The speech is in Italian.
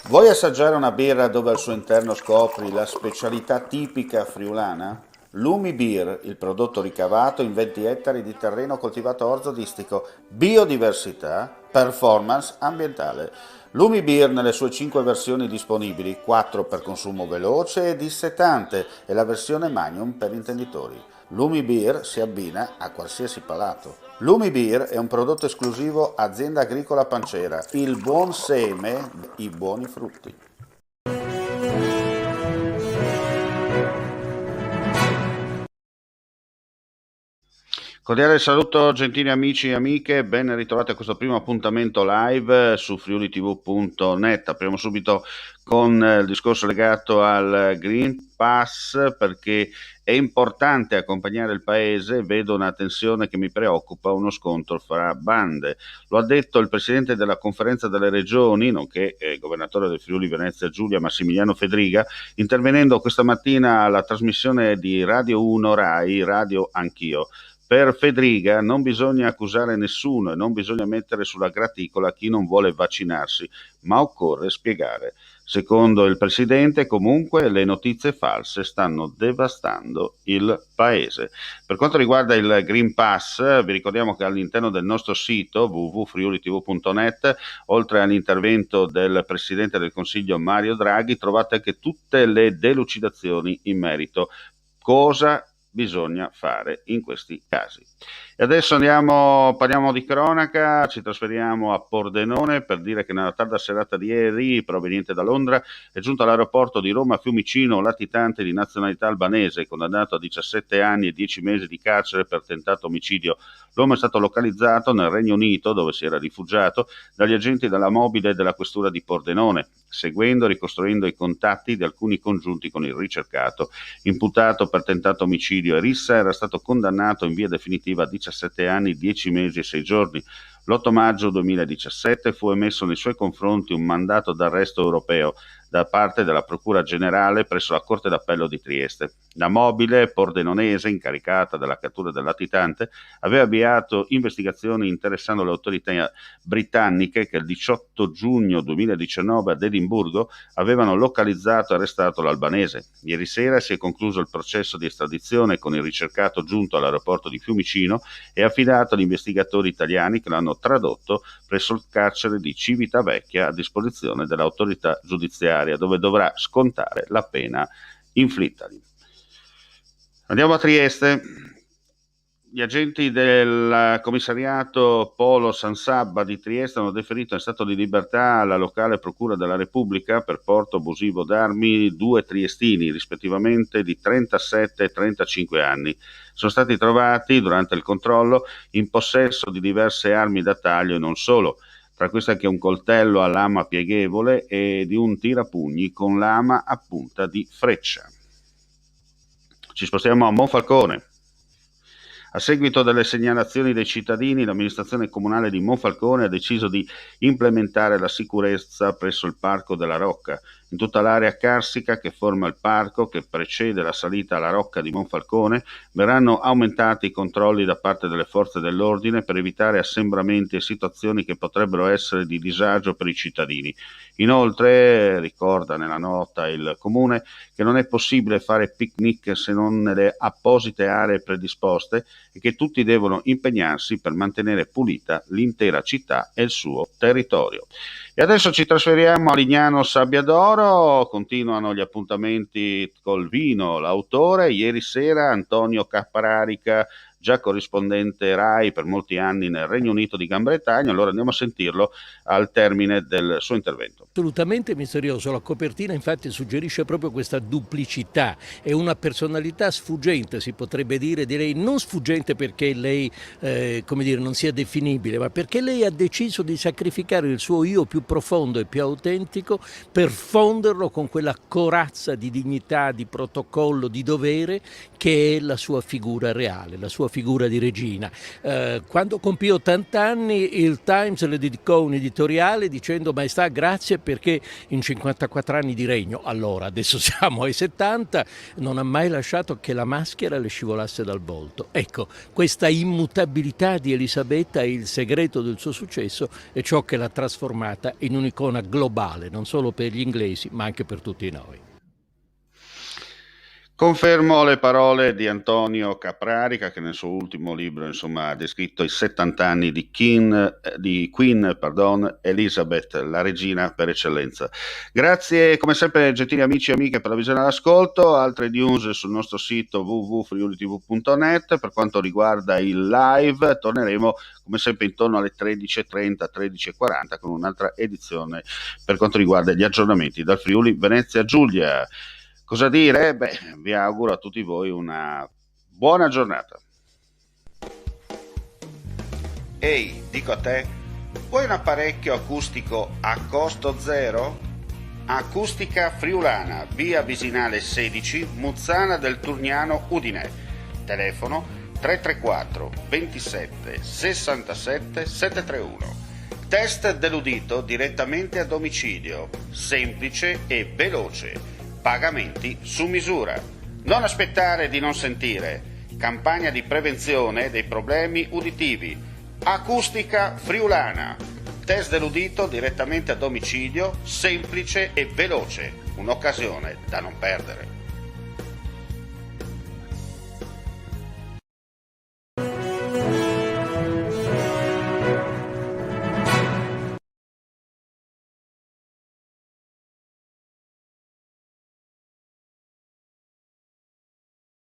Vuoi assaggiare una birra dove al suo interno scopri la specialità tipica friulana? Lumi Beer, il prodotto ricavato in 20 ettari di terreno coltivato orzodistico, biodiversità, performance ambientale. Lumi Beer nelle sue 5 versioni disponibili, 4 per consumo veloce e dissetante e la versione Magnum per intenditori. Lumi Beer si abbina a qualsiasi palato. Lumi Beer è un prodotto esclusivo Azienda Agricola Pancera, il buon seme, i buoni frutti. Cordiale saluto gentili amici e amiche, ben ritrovati a questo primo appuntamento live su friulitv.net. Apriamo subito con il discorso legato al Green Pass perché è importante accompagnare il paese, vedo una tensione che mi preoccupa, uno scontro fra bande. Lo ha detto il presidente della conferenza delle regioni, nonché governatore del Friuli Venezia Giulia Massimiliano Fedriga, intervenendo questa mattina alla trasmissione di Radio 1 Rai, Radio Anch'io. Per Fedriga non bisogna accusare nessuno e non bisogna mettere sulla graticola chi non vuole vaccinarsi, ma occorre spiegare. Secondo il presidente, comunque, le notizie false stanno devastando il paese. Per quanto riguarda il Green Pass, vi ricordiamo che all'interno del nostro sito www.friulitv.net, oltre all'intervento del presidente del Consiglio Mario Draghi, trovate anche tutte le delucidazioni in merito. Cosa bisogna fare in questi casi. E adesso parliamo di cronaca, ci trasferiamo a Pordenone per dire che nella tarda serata di ieri, proveniente da Londra, è giunto all'aeroporto di Roma Fiumicino un latitante di nazionalità albanese, condannato a 17 anni e 10 mesi di carcere per tentato omicidio. L'uomo è stato localizzato nel Regno Unito, dove si era rifugiato, dagli agenti della mobile della questura di Pordenone, seguendo e ricostruendo i contatti di alcuni congiunti con il ricercato. Imputato per tentato omicidio e rissa, era stato condannato in via definitiva a 17 anni, 10 mesi e 6 giorni. L'8 maggio 2017 fu emesso nei suoi confronti un mandato d'arresto europeo da parte della Procura Generale presso la Corte d'Appello di Trieste. La mobile pordenonese, incaricata della cattura del latitante, aveva avviato investigazioni interessando le autorità britanniche che il 18 giugno 2019 ad Edimburgo avevano localizzato e arrestato l'albanese. Ieri sera si è concluso il processo di estradizione con il ricercato giunto all'aeroporto di Fiumicino e affidato agli investigatori italiani che l'hanno tradotto presso il carcere di Civitavecchia a disposizione dell'autorità giudiziaria, dove dovrà scontare la pena inflittagli. Andiamo a Trieste. Gli agenti del commissariato Polo San Sabba di Trieste hanno deferito in stato di libertà alla locale Procura della Repubblica per porto abusivo d'armi 2 triestini, rispettivamente di 37 e 35 anni. Sono stati trovati durante il controllo in possesso di diverse armi da taglio e non solo. Tra queste anche un coltello a lama pieghevole e di un tirapugni con lama a punta di freccia. Ci spostiamo a Monfalcone. A seguito delle segnalazioni dei cittadini, l'amministrazione comunale di Monfalcone ha deciso di implementare la sicurezza presso il Parco della Rocca. In tutta l'area carsica che forma il parco, che precede la salita alla Rocca di Monfalcone, verranno aumentati i controlli da parte delle forze dell'ordine per evitare assembramenti e situazioni che potrebbero essere di disagio per i cittadini. Inoltre, ricorda nella nota il Comune, che non è possibile fare picnic se non nelle apposite aree predisposte e che tutti devono impegnarsi per mantenere pulita l'intera città e il suo territorio. E adesso ci trasferiamo a Lignano Sabbiadoro, continuano gli appuntamenti col vino, l'autore, ieri sera Antonio Cappararica, già corrispondente RAI per molti anni nel Regno Unito di Gran Bretagna, allora andiamo a sentirlo al termine del suo intervento. Assolutamente misterioso, la copertina infatti suggerisce proprio questa duplicità, è una personalità sfuggente, si potrebbe dire, direi non sfuggente perché lei come dire, non sia definibile, ma perché lei ha deciso di sacrificare il suo io più profondo e più autentico per fonderlo con quella corazza di dignità, di protocollo, di dovere che è la sua figura reale, la sua sua figura di regina. Quando compì 80 anni il Times le dedicò un editoriale dicendo: Maestà, grazie perché in 54 anni di regno, allora adesso siamo ai 70, non ha mai lasciato che la maschera le scivolasse dal volto. Ecco, questa immutabilità di Elisabetta è il segreto del suo successo e ciò che l'ha trasformata in un'icona globale, non solo per gli inglesi ma anche per tutti noi. Confermo le parole di Antonio Caprarica, che nel suo ultimo libro, insomma, ha descritto i 70 anni di Queen Elizabeth, la regina per eccellenza. Grazie come sempre gentili amici e amiche per la visione all'ascolto. Altre news sul nostro sito www.friulitv.net. Per quanto riguarda il live, torneremo come sempre intorno alle 13.30, 13.40 con un'altra edizione per quanto riguarda gli aggiornamenti dal Friuli Venezia Giulia. Cosa dire? Vi auguro a tutti voi una buona giornata. Ehi, dico a te, vuoi un apparecchio acustico a costo zero? Acustica Friulana, via Visinale 16, Muzzana del Turniano, Udine. Telefono 334 27 67 731. Test dell'udito direttamente a domicilio, semplice e veloce. Pagamenti su misura. Non aspettare di non sentire. Campagna di prevenzione dei problemi uditivi. Acustica Friulana. Test dell'udito direttamente a domicilio, semplice e veloce. Un'occasione da non perdere.